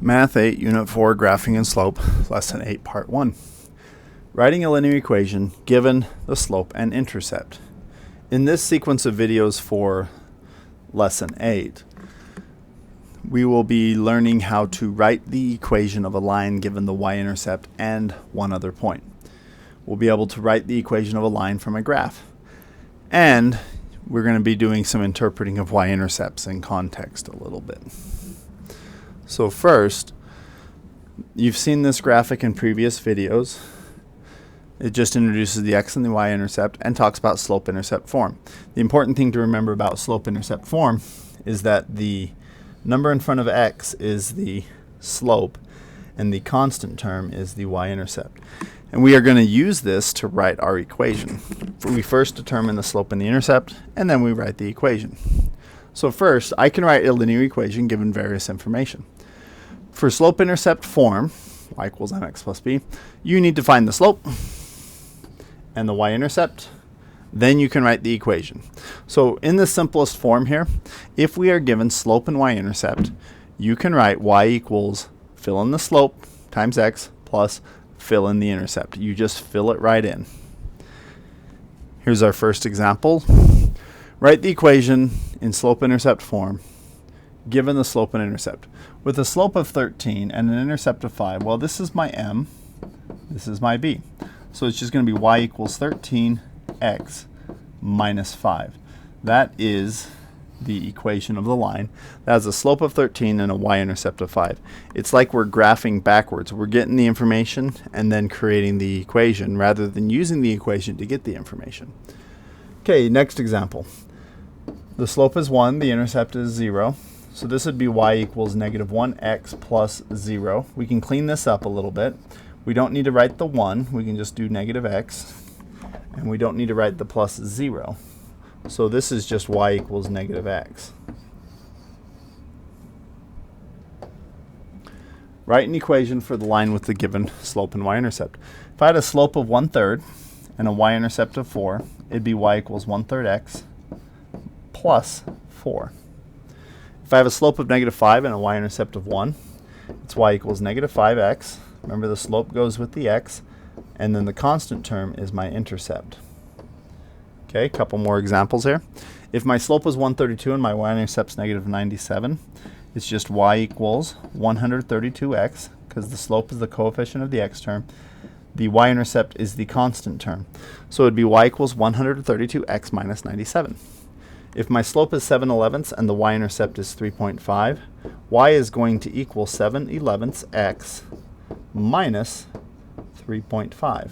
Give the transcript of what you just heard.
Math 8, Unit 4, Graphing and Slope, Lesson 8, Part 1. Writing a linear equation given the slope and intercept. In this sequence of videos for Lesson 8, we will be learning how to write the equation of a line given the y-intercept and one other point. We'll be able to write the equation of a line from a graph. And we're going to be doing some interpreting of y-intercepts in context a little bit. So first, you've seen this graphic in previous videos. It just introduces the x and the y-intercept and talks about slope-intercept form. The important thing to remember about slope-intercept form is that the number in front of x is the slope and the constant term is the y-intercept. And we are going to use this to write our equation. We first determine the slope and the intercept, and then we write the equation. So first, I can write a linear equation given various information. For slope-intercept form, y equals mx plus b, you need to find the slope and the y-intercept. Then you can write the equation. So in the simplest form here, if we are given slope and y-intercept, you can write y equals fill in the slope times x plus fill in the intercept. You just fill it right in. Here's our first example. Write the equation in slope-intercept form given the slope and intercept. With a slope of 13 and an intercept of 5, well, this is my m, this is my b. So it's just going to be y equals 13x minus 5. That is the equation of the line. That has a slope of 13 and a y-intercept of 5. It's like we're graphing backwards. We're getting the information and then creating the equation rather than using the equation to get the information. Okay, next example. The slope is 1, the intercept is 0. So this would be y equals negative 1x plus 0. We can clean this up a little bit. We don't need to write the 1. We can just do negative x. And we don't need to write the plus 0. So this is just y equals negative x. Write an equation for the line with the given slope and y-intercept. If I had a slope of 1/3 and a y-intercept of 4, it'd be y equals 1/3 x plus 4. If I have a slope of negative 5 and a y-intercept of 1, it's y equals negative 5x. Remember, the slope goes with the x, and then the constant term is my intercept. Okay, a couple more examples here. If my slope was 132 and my y-intercept's negative 97, it's just y equals 132x, because the slope is the coefficient of the x term. The y-intercept is the constant term. So it would be y equals 132x minus 97. If my slope is 7/11 and the y-intercept is 3.5, y is going to equal 7/11 x minus 3.5.